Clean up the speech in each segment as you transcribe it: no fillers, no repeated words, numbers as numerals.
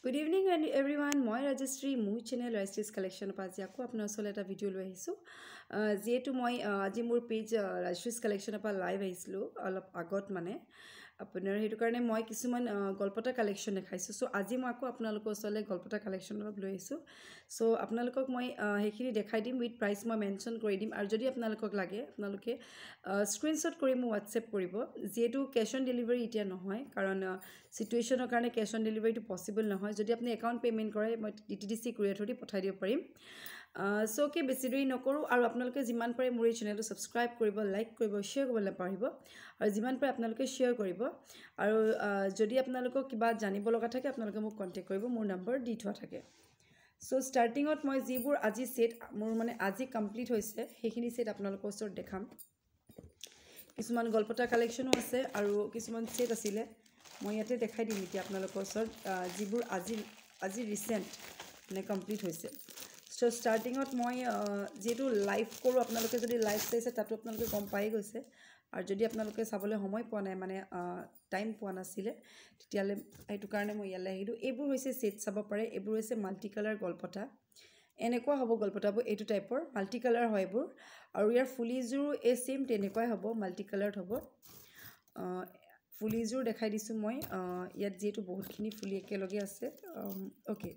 Good evening everyone. Moi Rajeshri মোৰ channel Rajeshri's collection পাজি আকৌ আপোনাৰ ওচৰলৈ এটা ভিডিও লৈ আহিছো যেটো মই আজি মোৰ পেজ Rajeshri's collection পা লাইভ আহিছিলো অলপ আগত মানে আপোনাৰ হেতু কাৰণে মই কিছুমান গল্পটা কালেকশন দেখাইছো সো আজি মই আকৌ আপোনালোকৰ ওচৰলৈ গল্পটা কালেকশন অলপ লৈ আহিছো সো আপোনালোকক মই হেখিনি দেখাই দিম উইথ প্ৰাইস মই মেনশন কৰি দিম আৰু যদি আপোনালোকক লাগে আপোনালোকে স্ক্ৰিনশ্বট কৰি মোৰ WhatsApp কৰিব যেটো ক্যাশ অন ডেলিভাৰী ইতিয়া নহয় কাৰণ সিচুৱেচনৰ কাৰণে ক্যাশ অন ডেলিভাৰীটো পসিবল নহয় যদি আপুনি একাউন্ট পেমেন্ট কৰে মই DTDC কুৰিয়াৰ থ্ৰুদি পঠাই দিব পাৰিম সো কে বেছি দেৰি নকৰো আৰু আপোনালোকে যিমান পাৰে মোৰ এই চেনেলটো সাবস্ক্ৰাইব কৰিব লাইক কৰিব শেয়াৰ কৰিব নাপাহৰিব আৰু যিমান পাৰে আপোনালোকে শেয়াৰ কৰিব আৰু যদি আপোনালোকক কিবা জানিব লগা থাকে আপোনালোকে মোক কন্টাক্ট কৰিব মোৰ নম্বৰ দি থোৱা থাকে সো স্টাৰ্টিংত মই যিবোৰ আজি সেট মোৰ মানে আজি কমপ্লিট হৈছে হেখিনি সেট আপোনালোকৰ ওচৰত দেখাম কিছুমান গল্পটা কালেকশনো আছে আৰু কিছুমান সেট আছিলে মই ইয়াতে দেখাই দিম এতিয়া আপোনালোকৰ ওচৰত যিবোৰ আজি ৰিসেন্ট মানে কমপ্লিট হৈছে সো স্টাৰ্টিংত মই যেটো লাইভ কৰো আপোনালোকে যদি লাইভ চাইছে তাতো আপোনালোকে গম পাই গৈছে আৰু যদি আপোনালোকে চাবলৈ সময় পোৱা নাই মানে টাইম পোৱা নাছিলে তেতিয়ালে এইটো কাৰণে মই ইয়ালে আহিলো এইবোৰ হৈছে সেট চাব পাৰে এইবোৰ হৈছে মাল্টি কালাৰ গল্পটা এনেকুৱা হ'ব গল্পটাবোৰ এইটো টাইপৰ মাল্টি কালাৰ হয় এইবোৰ আৰু ইয়াৰ ফুলিজুৰ এ সেম তেনেকুৱাই হ'ব মাল্টি কালাৰত হ'ব ফুলিজুৰ দেখাই দিছো মই ইয়াত যেটো বহুতখিনি ফুলি একেলগে আছে ওকে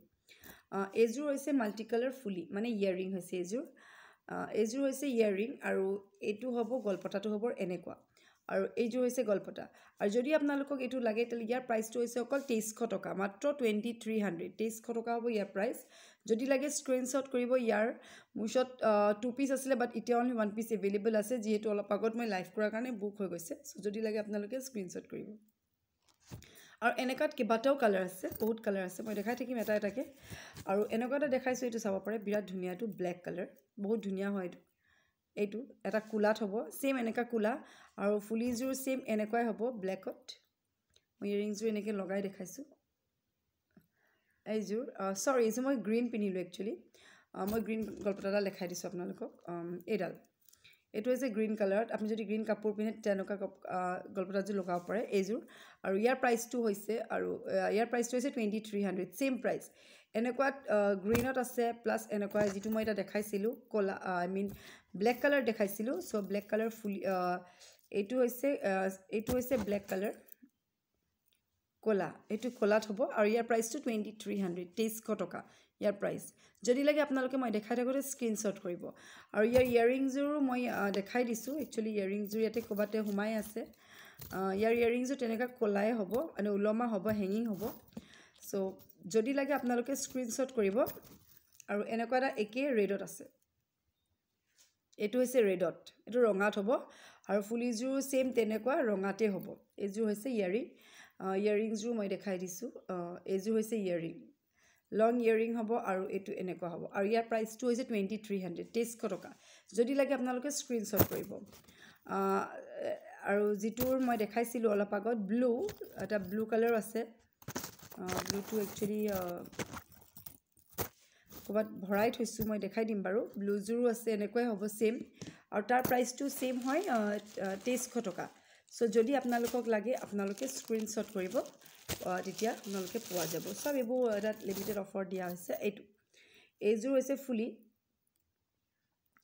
এজুৰ হৈছে মাল্টি কালাৰ ফুলি মানে ইয়াৰিং হৈছে এজুৰ হৈছে ইয়াৰিং আৰু এটো হ'ব গল্পটাটো হ'ব এনেকুৱা আৰু এইজুৰ হৈছে গল্পটা আৰু যদি আপোনালোকক এটো লাগে তেল ইয়াৰ প্ৰাইসটো হৈছে অকল 2300 টকা মাত্ৰ 2300 2300 টকা হ'ব ইয়াৰ প্ৰাইস যদি লাগে স্ক্ৰিনশ্বট কৰিব ইয়াৰ মুশত 2 পিস আছিল বাট ইটা অনলি 1 পিস अवेलेबल আছে যেহেতু অলপ আগত মই লাইভ কৰাৰ কাৰণে বুক হৈ গৈছে সো যদি লাগে আপোনালোকে স্ক্ৰিনশ্বট কৰিব আৰু এনেকাত কিবাটাও কালাৰ আছে বহুত কালাৰ আছে মই দেখাই থাকিম এটা এটাকে আৰু এনেকাটা দেখাইছো এটো চাব পাৰে বিৰাট ধুনিয়াটো ব্ল্যাক কালাৰ বহুত ধুনিয়া হয় এটো এটা কুলাত হ'ব সেম এনেকা কুলা আৰু ফুলিজুৰ সেম এনেকৈ হ'ব ব্ল্যাকত মই ইয়াৰিংজুৰ এনেকে লগাই দেখাইছো এইজুৰ সৰি ইজ মই গ্ৰীন পিনিলো একচুয়ালি মই গ্ৰীন গল্পটা দেখাই দিছো আপোনালোকক এডাল এটো হৈছে গ্ৰীন কালাৰত আপুনি যদি গ্ৰীন কাপোৰ পিনে তেনেকা গল্পটা যে লগাব পাৰে এইজুৰ আৰু ইয়াৰ প্ৰাইসটো হৈছে আৰু ইয়াৰ প্ৰাইসটো হৈছে 2300 সেম প্ৰাইস এনেকুৱা গ্ৰীনত আছে প্লাস এনেকুৱা যেটো মই এটা দেখাইছিলো কোলা আই মিন ব্ল্যাক কালাৰ দেখাইছিলো সো ব্ল্যাক কালাৰ ফুল এটো হৈছে ব্ল্যাক কালাৰ কোলা এটো কোলাত হ'ব আৰু ইয়াৰ প্ৰাইসটো 2300 2300 টকা ইয়াৰ প্ৰাইস যদি লাগে আপোনালোকে মই দেখাই থাকোতে স্ক্ৰিনশ্বট কৰিব আৰু ইয়াৰ ইয়াৰিংজুৰ মই দেখাই দিছো একচুয়ালি ইয়াৰিংজুৰ ইয়াতে কোবাতে হুমাই আছে ইয়াৰ ইয়াৰিংজুৰ তেনেকা কোলাই হ'ব মানে উলমা হ'ব হেঙ্গিং হ'ব সো যদি লাগে আপোনালোকে স্ক্ৰিনশ্বট কৰিব আৰু এনেকুৱা এটা একে ৰেডত আছে এটো হৈছে ৰেডত এটো ৰঙাত হ'ব আৰু ফুলিজুৰ সেম তেনেকুৱা ৰঙাতে হ'ব এজু হৈছে ইয়াৰিংজুৰ মই দেখাই দিছো এজু হৈছে ইয়াৰিং লং ইয়াৰিং হ'ব আৰু এটো এনেকুৱা হ'ব আৰু ইয়াৰ প্ৰাইসটো হৈছে 2300 2300 টকা যদি লাগে আপোনালোকে স্ক্ৰিনশ্বট কৰিব আৰু জিটোৰ মই দেখাইছিলো অলপ আগত ব্লু এটা ব্লু কালাৰ আছে ব্লুটো একচুয়ালি কোবাত ভৰাই থৈছো মই দেখাই দিম বাৰু ব্লুজুৰো আছে এনেকৈ হ'ব সেম আৰু তাৰ প্ৰাইসটো সেম হয় 2300 টকা সো যদি আপোনালোকক লাগে আপোনালোকে স্ক্ৰিনশ্বট কৰিব তেতিয়া আপোনালোকে পোৱা যাব সব এবোৰ এটা লিমিটেড অফাৰ দিয়া হৈছে এইজুৰ হৈছে ফুলি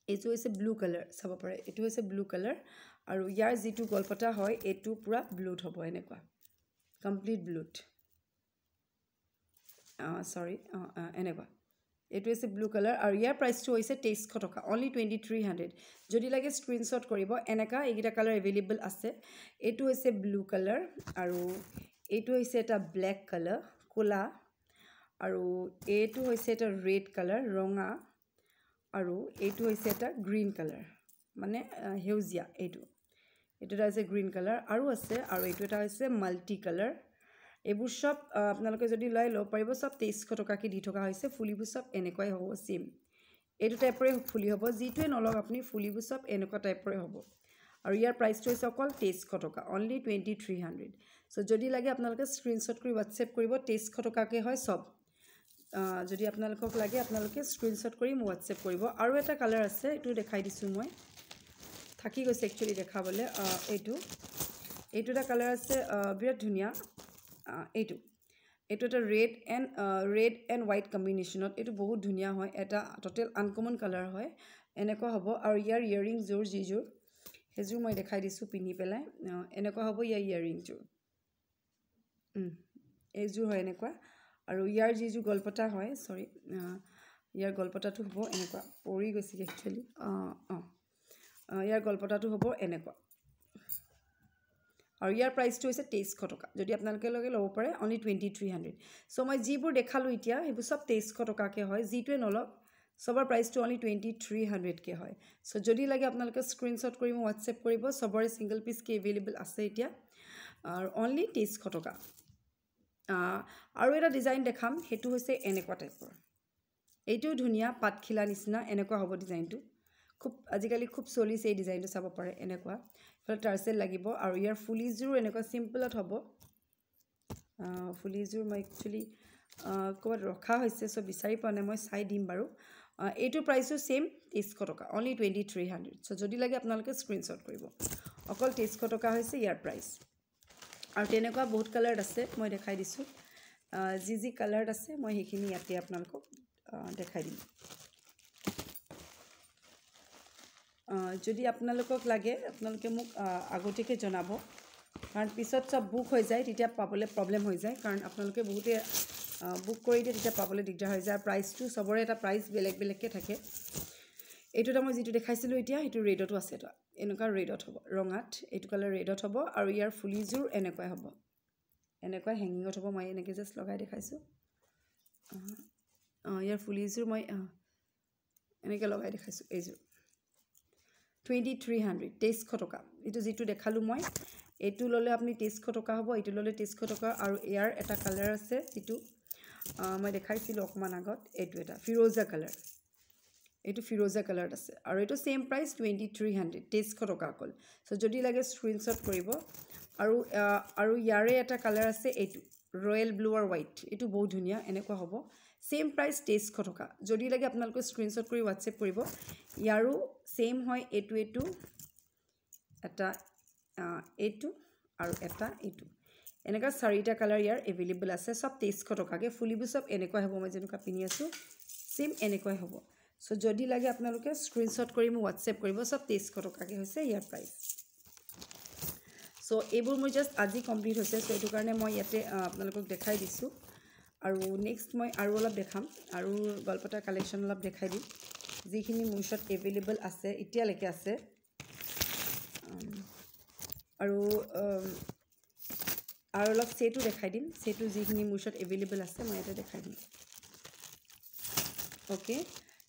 এইজু হৈছে ব্লু কালাৰ চাব পাৰে এটো হৈছে ব্লু কালাৰ আৰু ইয়াৰ যেটো গল্পটা হয় এটো পুৰা ব্লুত হ'ব এনেকুৱা কমপ্লিট ব্লুত সৰি এনেকুৱা এটো হৈছে ব্লু কালাৰ আৰু ইয়াৰ প্ৰাইসটো হৈছে 2300 টকা অনলি 2300 যদি লাগে স্ক্ৰিনশ্বট কৰিব এনেকা এইগিটা কালাৰ अवेलेबल আছে এটো হৈছে ব্লু কালাৰ আৰু এটো হৈছে এটা ব্ল্যাক কালাৰ কোলা আৰু এটো হৈছে এটা ৰেড কালাৰ ৰঙা আৰু এটো হৈছে এটা গ্ৰীন কালাৰ মানে হেউজিয়া এটো হৈছে গ্ৰীন কালাৰ আৰু আছে আৰু এটো এটা হৈছে মাল্টি কালাৰ এবোৰ সব আপোনালোকে যদি লয় ল পাৰিব সব 2300 টকা কি দি থকা হৈছে ফুলিবোৰ সব এনেকৈ হ'ব সেম এটো টাইপৰে ফুলি হ'ব জিটোৱে নলক আপুনি ফুলিবোৰ সব এনেকুৱা টাইপৰে হ'ব আৰু ইয়াৰ প্ৰাইসটো হৈছে অকল 2300 টকা অনলি 2300 সো যদি লাগে আপোনালোকে স্ক্ৰিনশ্বট কৰি WhatsApp কৰিব 2300 টকাকে হয় সব যদি আপোনালোকক লাগে আপোনালোকে স্ক্ৰিনশ্বট কৰি মোক WhatsApp কৰিব আৰু এটা কালাৰ আছে এটো দেখাই দিছো মই থাকি গৈছে একচুয়ালি দেখাবলে এটো এটা কালাৰ আছে বিৰাট ধুনিয়া এটো এইটো এটা ৰেড এণ্ড হোৱাইট কম্বিনেশ্যনত এইটো বহুত ধুনীয়া হয় এটা টোটেল আনকমন কালাৰ হয় এনেকুৱা হ'ব আৰু ইয়াৰ ইয়েৰিংযোৰ যিযোৰ সেইযোৰ মই দেখাই দিছোঁ পিন্ধি পেলাই এনেকুৱা হ'ব ইয়াৰ ইয়েৰিংযোৰ এইযোৰ হয় এনেকুৱা আৰু ইয়াৰ যিযোৰ গলপতা হয় চৰি ইয়াৰ গলপতাটো হ'ব এনেকুৱা পৰি গৈছে একচুৱেলি ইয়াৰ গলপতাটো হ'ব এনেকুৱা আৰু ইয়াৰ প্ৰাইচটো হৈছে 2300 টকা যদি আপোনালোকে ল'ব পাৰে অনলি 2300 চ' মই যিবোৰ দেখালোঁ এতিয়া সেইবোৰ চব 2300 টকাকৈ হয় যিটোৱে নলওক চবৰ প্ৰাইচটো অনলি 2300কৈ হয় চ' যদি লাগে আপোনালোকে স্ক্ৰীনশ্বট কৰি মোক হোৱাটছএপ কৰিব চবৰে ছিংগল পিচকৈ এভেইলেবল আছে এতিয়া আৰু অনলি 2300 টকা আৰু এটা ডিজাইন দেখাম সেইটো হৈছে এনেকুৱা টাইপৰ এইটোও ধুনীয়া পাতখিলা নিচিনা এনেকুৱা হ'ব ডিজাইনটো খুব আজিকালি খুব চলিছে এই ডিজাইনটো চাব পাৰে এনেকুৱা ফলে টাৰ্চেল লাগিব আৰু ইয়াৰ ফুলিজোৰ এনেকুৱা চিম্পলত হ'ব ফুলিজোৰ মই একচুৱেলি ক'ৰবাত ৰখা হৈছে চ' বিচাৰি পোৱা নাই মই চাই দিম বাৰু এইটোৰ প্ৰাইচো ছেইম 2300 টকা অনলি 2300 চ' যদি লাগে আপোনালোকে স্ক্ৰীনশ্বট কৰিব অকল 2300 টকা হৈছে ইয়াৰ প্ৰাইচ আৰু তেনেকুৱা বহুত কালাৰত আছে মই দেখাই দিছোঁ যি কালাৰত আছে মই সেইখিনি ইয়াতে আপোনালোকক দেখাই দিম যদি আপোনালোকক লাগে আপোনালোকে মোক আগতীয়াকৈ জনাব কাৰণ পিছত চব বুক হৈ যায় তেতিয়া পাবলৈ প্ৰব্লেম হৈ যায় কাৰণ আপোনালোকে বহুতে বুক কৰি দিয়ে তেতিয়া পাবলৈ দিগদাৰ হৈ যায় প্ৰাইচটো চবৰে এটা প্ৰাইচ বেলেগ বেলেগকৈ থাকে এইটো এটা মই যিটো দেখাইছিলোঁ এতিয়া সেইটো ৰেডতো আছে এটা এনেকুৱা ৰেডত হ'ব ৰঙাত এইটো কালাৰ ৰেডত হ'ব আৰু ইয়াৰ ফুলিযোৰ এনেকুৱাই হ'ব এনেকুৱা হেঙিঙত হ'ব মই এনেকৈ জাষ্ট লগাই দেখাইছোঁ ইয়াৰ ফুলিযোৰ মই এনেকৈ লগাই দেখাইছোঁ এইযোৰ 2300 টকা এইটো যিটো দেখালোঁ মই এইটো ল'লে আপুনি 2300 টকা হ'ব এইটো ল'লে 2300 টকা আৰু ইয়াৰ এটা কালাৰ আছে যিটো মই দেখাইছিলোঁ অকণমান আগত এইটো এটা ফিৰোজা কালাৰ এইটো ফিৰোজা কালাৰত আছে আৰু এইটো ছেইম প্ৰাইচ 2300 টকা অকল চ' যদি লাগে স্ক্ৰীনশ্বট কৰিব আৰু ইয়াৰে এটা কালাৰ আছে এইটো ৰয়েল ব্লু আৰু হোৱাইট এইটো বহুত ধুনীয়া এনেকুৱা হ'ব ছেইম প্ৰাইচ 2300 টকা যদি লাগে আপোনালোকে স্ক্ৰীনশ্বট কৰি হোৱাটছএপ কৰিব ইয়াৰো ছেইম হয় এইটো এটা এইটো আৰু এটা এইটো এনেকুৱা চাৰিটা কালাৰ ইয়াৰ এভেইলেবল আছে চব 2300 টকাকৈ ফুলিবোৰ চব এনেকুৱা হ'ব মই যেনেকুৱা পিন্ধি আছোঁ ছেইম এনেকুৱাই হ'ব চ' যদি লাগে আপোনালোকে স্ক্ৰীনশ্বট কৰি মোক হোৱাটছএপ কৰিব চব 2300 টকাকৈ হৈছে ইয়াৰ প্ৰাইচ চ' এইবোৰ মোৰ জাষ্ট আজি কমপ্লিট হৈছে চ' এইটো কাৰণে মই ইয়াতে আপোনালোকক দেখাই দিছোঁ আৰু নেক্সট মই আৰু অলপ দেখাম আৰু গলপতা কালেকশ্যন অলপ দেখাই দিম যিখিনি মোৰ ওচৰত এভেইলেবল আছে এতিয়ালৈকে আছে আৰু অলপ ছেটো দেখাই দিম ছেটো যিখিনি মোৰ ওচৰত এভেইলেবল আছে মই ইয়াতে দেখাই দিম অ'কে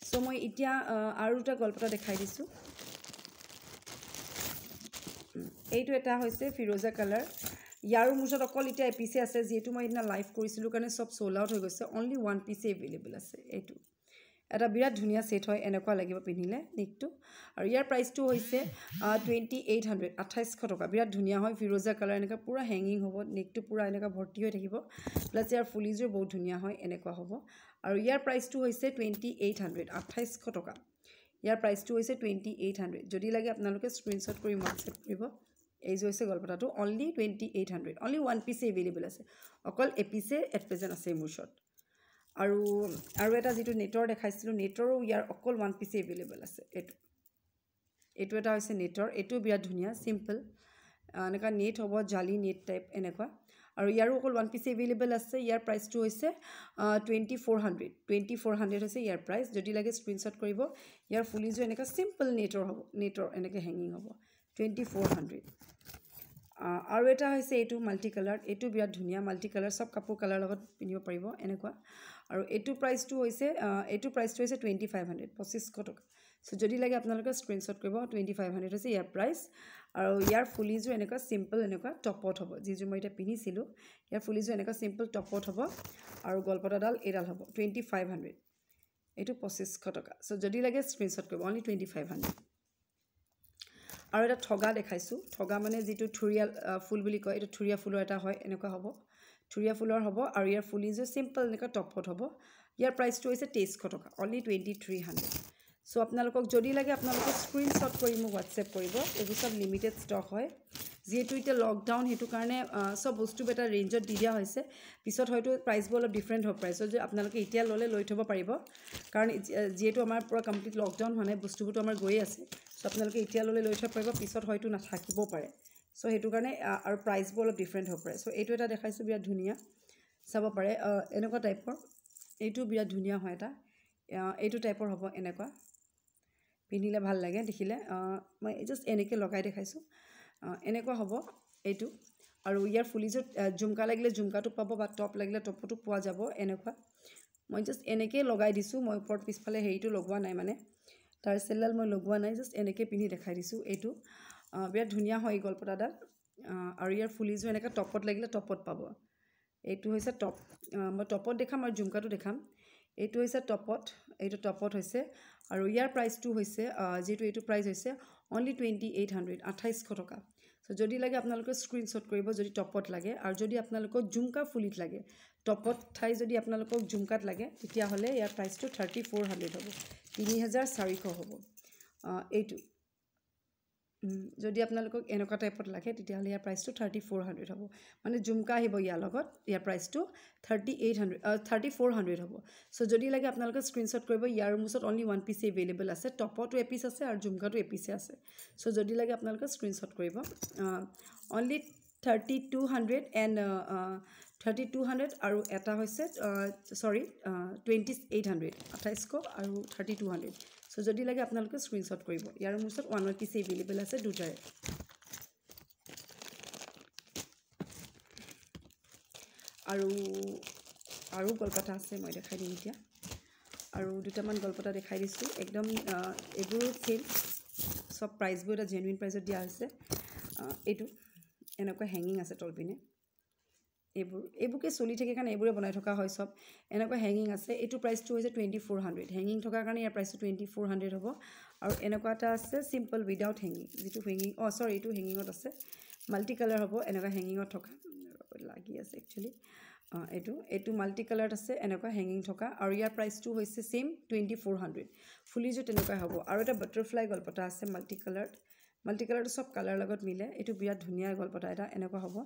চ' মই এতিয়া আৰু এটা গলপতা দেখাই দিছোঁ এইটো এটা হৈছে ফিৰোজা কালাৰ ইয়াৰো মোৰ ওচৰত অকল এতিয়া এপিচে আছে যিহেতু মই সেইদিনা লাইভ কৰিছিলোঁ কাৰণে চব চ'ল্ড আউট হৈ গৈছে অনলি ওৱান পিচে এভেইলেবল আছে এইটো এটা বিৰাট ধুনীয়া ছেট হয় এনেকুৱা লাগিব পিন্ধিলে নেকটো আৰু ইয়াৰ প্ৰাইচটো হৈছে 2800 2800 টকা বিৰাট ধুনীয়া হয় ফিৰোজা কালাৰ এনেকুৱা পূৰা হেঙিং হ'ব নেকটো পূৰা এনেকুৱা ভৰ্তি হৈ থাকিব প্লাছ ইয়াৰ ফুলিযোৰ বহুত ধুনীয়া হয় এনেকুৱা হ'ব আৰু ইয়াৰ প্ৰাইচটো হৈছে 2800 2800 টকা ইয়াৰ প্ৰাইচটো হৈছে 2800 যদি লাগে আপোনালোকে স্ক্ৰীনশ্বট কৰি হোৱাটছএপ কৰিব এইযোৰ হৈছে গলপতাটো অনলি 2800 অনলি ওৱান পিচে এভেইলেবল আছে অকল এপিচে এট প্ৰেজেণ্ট আছে মোৰ ওচৰত আৰু এটা যিটো নেটৰ দেখাইছিলোঁ নেটৰো ইয়াৰ অকল ওৱান পিচে এভেইলেবল আছে এইটো এটা হৈছে নেটৰ এইটো বিৰাট ধুনীয়া চিম্পল এনেকুৱা নেট হ'ব জালি নেট টাইপ এনেকুৱা আৰু ইয়াৰো অকল ওৱান পিচে এভেইলেবল আছে ইয়াৰ প্ৰাইচটো হৈছে 2400 হৈছে ইয়াৰ প্ৰাইচ যদি লাগে স্ক্ৰীনশ্বট কৰিব ইয়াৰ ফুলিযোৰ এনেকুৱা চিম্পল নেটৰ হ'ব নেটৰ এনেকৈ হেঙিং হ'ব 2400 আৰু এটা হৈছে এইটো মাল্টি কালাৰ এইটো বিৰাট ধুনীয়া মাল্টি কালাৰ চব কাপোৰ কালাৰ লগত পিন্ধিব পাৰিব এনেকুৱা আৰু এইটো প্ৰাইচটো হৈছে 2500 2500 টকা চ' যদি লাগে আপোনালোকে স্ক্ৰীনশ্বট কৰিব 2500 হৈছে ইয়াৰ প্ৰাইচ আৰু ইয়াৰ ফুলিযোৰ এনেকুৱা চিম্পল এনেকুৱা টপত হ'ব যিযোৰ মই এতিয়া পিন্ধিছিলোঁ ইয়াৰ ফুলিযোৰ এনেকুৱা চিম্পল টপত হ'ব আৰু গলপতাডাল এইডাল হ'ব 2500 এইটো 2500 টকা চ' যদি লাগে স্ক্ৰীনশ্বট কৰিব অনলি 2500 আৰু এটা ঠগা দেখাইছোঁ ঠগা মানে যিটো থুৰীয়া ফুল বুলি কয় এইটো থুৰীয়া ফুলৰ এটা হয় এনেকুৱা হ'ব থুৰীয়া ফুলৰ হ'ব আৰু ইয়াৰ ফুলিযোৰ চিম্পল এনেকুৱা টপত হ'ব ইয়াৰ প্ৰাইচটো হৈছে 2300 টকা অনলি 2300 চ' আপোনালোকক যদি লাগে আপোনালোকে স্ক্ৰীনশ্বট কৰি মোক হোৱাটছএপ কৰিব এইবোৰ চব লিমিটেড ষ্টক হয় যেহেতু এটা লকডাউন হেতু কাৰণে সব বস্তু এটা ৰেঞ্জত দি দিয়া হৈছে পিছত হয়তো প্ৰাইচবোৰ অলপ ডিফাৰেণ্ট হ'ব পাৰে সো যে আপোনালোকে এতিয়া ল'লে লৈ থ'ব পাৰিব কাৰণ যেহেতু আমাৰ পুৰা কমপ্লিট লকডাউন হোৱা নাই বস্তুবোৰতো আমাৰ গৈ আছে সো আপোনালোকে এতিয়া ল'লে লৈ থ'ব পাৰিব পিছত হয়তো নাথাকিব পাৰে সো হেতু কাৰণে আৰু প্ৰাইচবোৰ অলপ ডিফাৰেণ্ট হ'ব পাৰে সো এইটো এটা দেখাইছোঁ বিৰাট ধুনীয়া চাব পাৰে এনেকুৱা টাইপৰ এইটো বিৰাট ধুনীয়া হয় এটা এইটো টাইপৰ হ'ব এনেকুৱা পিন্ধিলে ভাল লাগে দেখিলে মই জাষ্ট এনেকৈ লগাই দেখাইছোঁ এনেকুৱা হ'ব এইটো আৰু ইয়াৰ ফুলিযোৰ ঝুমকা লাগিলে ঝুমকাটো পাব বা টপ লাগিলে টপটো পোৱা যাব এনেকুৱা মই জাষ্ট এনেকৈ লগাই দিছোঁ মই ওপৰত পিছফালে হেৰিটো লগোৱা নাই মানে তাৰ চেলডাল মই লগোৱা নাই জাষ্ট এনেকৈ পিন্ধি দেখাই দিছোঁ এইটো বিৰাট ধুনীয়া হয় এই গলপতাডাল আৰু ইয়াৰ ফুলিযোৰ এনেকৈ টপত লাগিলে টপত পাব এইটো হৈছে টপ মই টপত দেখাম আৰু ঝুমকাটো দেখাম এইটো হৈছে টপত এইটো টপত হৈছে আৰু ইয়াৰ প্ৰাইচটো হৈছে যেটো এইটো প্ৰাইচ হৈছে অনলি 2800 2800 টকা সো যদি লাগে আপোনালোকে স্ক্ৰিনশ্বট কৰিব যদি টপত লাগে আৰু যদি আপোনালোকক ঝুমকা ফুলিত লাগে টপত ঠাই যদি আপোনালোকক ঝুমকাত লাগে তেতিয়া হলে ইয়াৰ প্ৰাইচটো 3400 হ'ব 3400 হ'ব এইটো যদি আপোনালোকক এনেকুৱা টাইপত লাগে তেতিয়া হলে ইয়াৰ প্ৰাইচটো 3400 হ'ব মানে ঝুমকা আহিব ইয়াৰ লগত ইয়াৰ প্ৰাইচটো 3400 হ'ব সো যদি লাগে আপোনালোকে স্ক্ৰিনশ্বট কৰিব ইয়াৰ মুছত অনলি ওৱান পিস এভেইলেবল আছে টপতো এপিস আছে আৰু ঝুমকাটো এপিসে আছে সো যদি লাগে আপোনালোকে স্ক্ৰিনশ্বট কৰিব অনলি 3200 এণ্ড 3200 আৰু এটা হৈছে সৰি 2800 2800 আৰু 3200 সো যদি লাগে আপোনালোকে স্ক্ৰিনশ্বট কৰিব ইয়াৰ মুছত ওৱান পিস এভেইলেবল আছে দুটাৰে আৰু গলপতা আছে মই দেখাই দিম এতিয়া আৰু দুটামান গলপতা দেখাই দিছোঁ একদম এবোৰ সেল সব প্ৰাইচবোৰ এটা জেনুইন প্ৰাইচত দিয়া হৈছে এইটো এনেকুৱা হেঙিং আছে তলপিনে এইবোৰকে চলি থাকে কাৰণ এইবোৰে বনাই থকা হয় সব এনেকুৱা হেঙিং আছে এইটো প্ৰাইচটো হৈছে 2400 হেঙিং থকাৰ কাৰণে ইয়াৰ প্ৰাইচটো 2400 হ'ব আৰু এনেকুৱা এটা আছে সিম্পল উইদাউট হেঙিং যেটো হেঙিং সৰি এইটো হেঙিঙত আছে মাল্টি কালাৰ হ'ব এনেকুৱা হেঙিঙত থকা লাগি আছে একচুয়ালি এইটো মাল্টি কালাৰত আছে এনেকুৱা হেঙিং থকা আৰু ইয়াৰ প্ৰাইচটো হৈছে সেম 2400 ফুলিযোৰ তেনেকুৱা হ'ব আৰু এটা বাটাৰফ্লাই গলপতা আছে মাল্টি কালাৰটো সব কালাৰ লগত মিলে এইটো বিৰাট ধুনীয়া গলপতা এটা এনেকুৱা হ'ব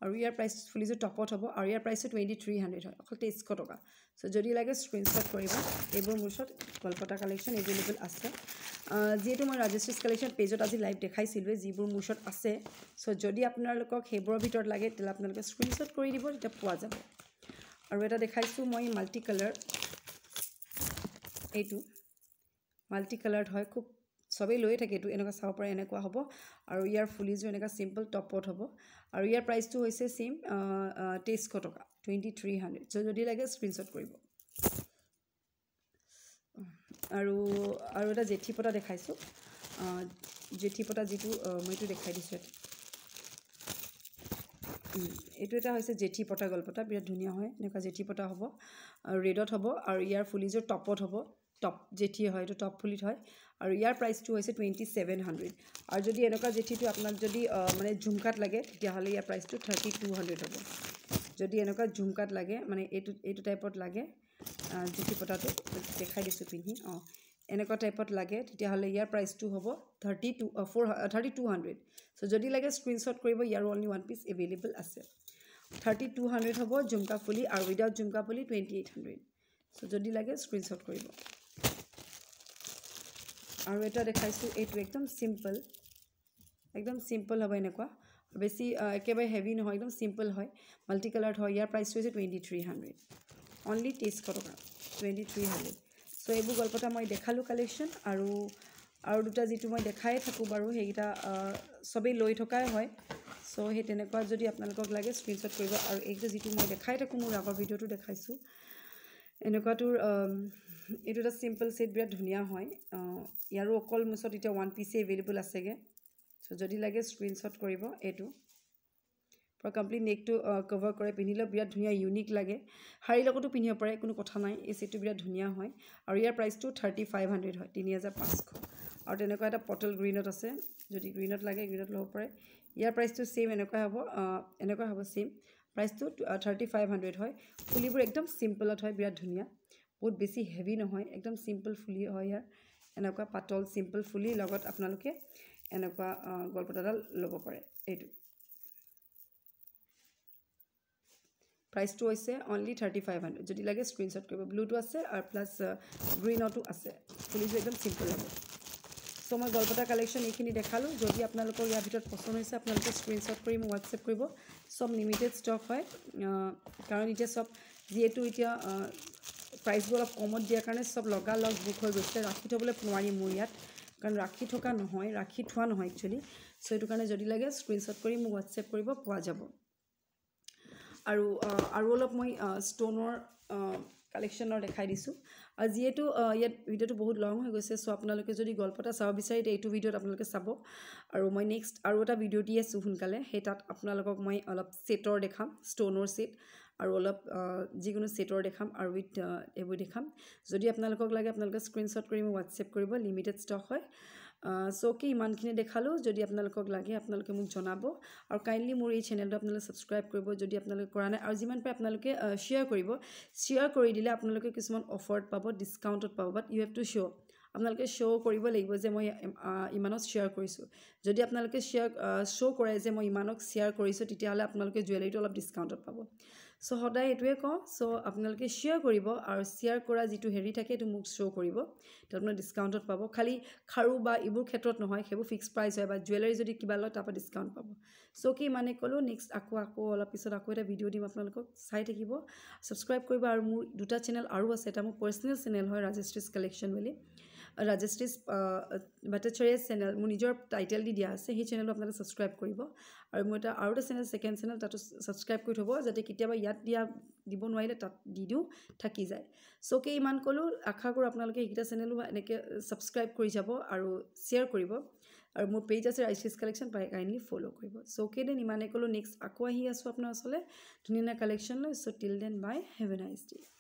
আৰু ইয়াৰ প্ৰাইচ ফুলিযোৰ টপত হ'ব আৰু ইয়াৰ প্ৰাইচটো 2300 হয় অকল 2300 টকা সো যদি লাগে স্ক্ৰিনশ্বট কৰিব এইবোৰ মুছত গলপতা কালেকশ্যন এভেইলেবল আছে যেহেতু মই ৰাজেশ্ৰীজ কালেকশ্যন পেজত আজি লাইভ দেখাইছিলোঁ যিবোৰ মুছত আছে সো যদি আপোনালোকক সেইবোৰৰ ভিতৰত লাগে তেতিয়াহ'লে আপোনালোকে স্ক্ৰিনশ্বট কৰি দিব তেতিয়া পোৱা যাব আৰু এটা দেখাইছোঁ মই মাল্টি কালাৰ এইটো মাল্টি কালাৰত হয় খুব সবেই লৈ থাকে এইটো এনেকুৱা চাব পাৰে এনেকুৱা হ'ব আৰু ইয়াৰ ফুলিযোৰ এনেকুৱা সিম্পল টপত হ'ব আৰু ইয়াৰ প্ৰাইচটো হৈছে সেম 2300 টকা 2300 সো যদি লাগে স্ক্ৰিনশ্বট কৰিব আৰু এটা জেঠি পটা দেখাইছোঁ জেঠি পটা যেটো মইটো দেখাই দিছোঁ এইটো এটা হৈছে জেঠি পটা গলপতা বিৰাট ধুনীয়া হয় এনেকুৱা জেঠি পটা হ'ব আৰু ৰেডত হ'ব আৰু ইয়াৰ ফুলিযোৰ টপত হ'ব টপ জেঠি হয় এইটো টপ ফুলিত হয় আৰু ইয়াৰ প্ৰাইচটো হৈছে 2700 আৰু যদি এনেকুৱা জেঠিটো আপোনাক যদি মানে ঝুমকাত লাগে তেতিয়াহ'লে ইয়াৰ প্ৰাইচটো 3200 হ'ব যদি এনেকুৱা ঝুমকাত লাগে মানে এইটো টাইপত লাগে জেঠি পটাটো দেখাই দিছোঁ পিন্ধি এনেকুৱা টাইপত লাগে তেতিয়াহ'লে ইয়াৰ প্ৰাইচটো হ'ব 3200 সো যদি লাগে স্ক্ৰিনশ্বট কৰিব ইয়াৰ অনলি ওৱান পিস এভেইলেবল আছে 3200 হ'ব ঝুমকা ফুলি আৰু উইদাউট ঝুমকা ফুলি 2800 সো যদি লাগে স্ক্ৰিনশ্বট কৰিব আৰু এটা দেখাইছোঁ এইটো একদম সিম্পল হ'ব এনেকুৱা বেছি একেবাৰে হেভি নহয় একদম সিম্পল হয় মাল্টি কালাৰত হয় ইয়াৰ প্ৰাইচটো হৈছে 2300 অনলি 2300 টকা 2300 সো এইবোৰ গলপতা মই দেখালোঁ কালেকশ্যন আৰু দুটা যেটো মই দেখাই থাকোঁ বাৰু সেইটা সবেই লৈ থকাই হয় সো সেই তেনেকুৱা যদি আপোনালোকক লাগে স্ক্ৰিনশ্বট কৰিব আৰু এইটো যেটো মই দেখাই থাকোঁ মোৰ আগৰ ভিডিঅ'টো দেখাইছোঁ এনেকুৱাটোৰ এইটো এটা সিম্পল সেট বিৰাট ধুনীয়া হয় ইয়াৰো অকল মুছত এতিয়া ওৱান পিসে এভেইলেবল আছেগে সো যদি লাগে স্ক্ৰিনশ্বট কৰিব এইটো পুৰা কমপ্লিট নেকটো কভাৰ কৰে পিন্ধিলে বিৰাট ধুনীয়া ইউনিক লাগে শাৰী লগতো পিন্ধিব পাৰে কোনো কথা নাই এই সেটটো বিৰাট ধুনীয়া হয় আৰু ইয়াৰ প্ৰাইচটো 3500 হয় 3500 আৰু তেনেকুৱা এটা পটল গ্ৰীনত আছে যদি গ্ৰীনত লাগে গ্ৰীনত ল'ব পাৰে ইয়াৰ প্ৰাইচটো সেম এনেকুৱা হ'ব সেম প্ৰাইচটো 3500 হয় ফুলিবোৰ একদম সিম্পলত হয় বিৰাট ধুনীয়া বহুত বেছি হেভি নহয় একদম সিম্পল ফুলি হয় ইয়াৰ এনেকুৱা পাতল সিম্পল ফুলি লগত আপোনালোকে এনেকুৱা গলপতাডাল ল'ব পাৰে এইটো প্ৰাইচটো হৈছে অনলি 3500 যদি লাগে স্ক্ৰীনশ্বট কৰিব ব্লুটো আছে আৰু প্লাছ গ্ৰীণতো আছে ফুলিযোৰ একদম চিম্পল হ'ব সো মই গলপতা কালেকশ্যন এইখিনি দেখালোঁ যদি আপোনালোকৰ ইয়াৰ ভিতৰত পচন্দ হৈছে আপোনালোকে স্ক্ৰীনশ্বট কৰি মোক হোৱাটছএপ কৰিব সব লিমিটেড ষ্টক হয় কাৰণ এতিয়া সব যিহেতু এতিয়া প্ৰাইচবোৰ অলপ কমত দিয়াৰ কাৰণে সব লগালগ বুক হৈ গৈছে ৰাখি থ'বলৈ নোৱাৰি মোৰ ইয়াত কাৰণ ৰাখি থকা নহয় ৰাখি থোৱা নহয় একচুৱেলি সো এইটো কাৰণে যদি লাগে স্ক্ৰীনশ্বট কৰি মোক হোৱাটছএপ কৰিব পোৱা যাব আৰু অলপ মই ষ্টনৰ কালেকশ্যনৰ দেখাই দিছোঁ আৰু যিহেতু ইয়াত ভিডিঅ'টো বহুত লং হৈ গৈছে সো আপোনালোকে যদি গল্পটা চাব বিচাৰে এইটো ভিডিঅ'ত আপোনালোকে চাব আৰু মই নেক্সট আৰু এটা ভিডিঅ' দি আছোঁ সোনকালে সেই তাত আপোনালোকক মই অলপ ছেটৰ দেখাম ষ্টনৰ ছেট আৰু অলপ যিকোনো ছেটৰ দেখাম আৰু উইথ এইবোৰ দেখাম যদি আপোনালোকক লাগে আপোনালোকে স্ক্ৰীনশ্বট কৰি মোক হোৱাটছএপ কৰিব লিমিটেড ষ্টক হয় সো কি ইমানখিনি দেখালোঁ যদি আপোনালোকক লাগে আপোনালোকে মোক জনাব আৰু কাইণ্ডলি মোৰ এই চেনেলটো আপোনালোকে ছাবস্ক্ৰাইব কৰিব যদি আপোনালোকে কৰা নাই আৰু যিমান পাৰে আপোনালোকে শ্বেয়াৰ কৰিব শ্বেয়াৰ কৰি দিলে আপোনালোকে কিছুমান অফাৰত পাব ডিছকাউণ্টত পাব বাট ইউ হেভ টু শ্ব' আপোনালোকে শ্ব' কৰিব লাগিব যে মই ইমানত শ্বেয়াৰ কৰিছোঁ যদি আপোনালোকে শ্ব' কৰে যে মই ইমানক শ্বেয়াৰ কৰিছোঁ তেতিয়াহ'লে আপোনালোকে জুৱেলাৰীটো অলপ ডিছকাউণ্টত পাব সো সদায় এইটোৱে কওঁ সো আপোনালোকে শ্বেয়াৰ কৰিব আৰু শ্বেয়াৰ কৰা যিটো হেৰি থাকে সেইটো মোক শ্ব' কৰিব তেতিয়া আপোনালোকে ডিছকাউণ্টত পাব খালি খাৰু বা এইবোৰ ক্ষেত্ৰত নহয় সেইবোৰ ফিক্স প্ৰাইচ হয় বা জুৱেলাৰী যদি কিবা লয় তাৰপৰা ডিছকাউণ্ট পাব সো কি মানে ক'লোঁ নেক্সট আকৌ অলপ পিছত আকৌ এটা ভিডিঅ' দিম আপোনালোকক চাই থাকিব ছাবস্ক্ৰাইব কৰিব আৰু মোৰ দুটা চেনেল আৰু আছে এটা মোৰ পাৰ্চনেল চেনেল হয় ৰাজেশ্ৰীজ কালেকশ্যন বুলি ৰাজেশ্ৰীজ ভট্টাচাৰ্যৰ চেনেল মোৰ নিজৰ টাইটেল দি দিয়া আছে সেই চেনেলটো আপোনালোকে ছাবস্ক্ৰাইব কৰিব আৰু মোৰ আৰু এটা চেনেল ছেকেণ্ড চেনেল তাতো ছাবস্ক্ৰাইব কৰি থ'ব যাতে কেতিয়াবা ইয়াত দিব নোৱাৰিলে তাত দি দিওঁ থাকি যায় সো কি ইমান ক'লোঁ আশা কৰোঁ আপোনালোকে এইকেইটা চেনেলো এনেকৈ ছাবস্ক্ৰাইব কৰি যাব আৰু শ্বেয়াৰ কৰিব আৰু মোৰ পেজ আছে ৰাজেশ্ৰীজ কালেকশ্যন পাই কাইণ্ডলি ফ'ল' কৰিব সো দেন ইমানে ক'লোঁ নেক্সট আকৌ আহি আছোঁ আপোনাৰ ওচৰলৈ ধুনীয়া কালেকশ্যন লৈ so till then bye have a nice day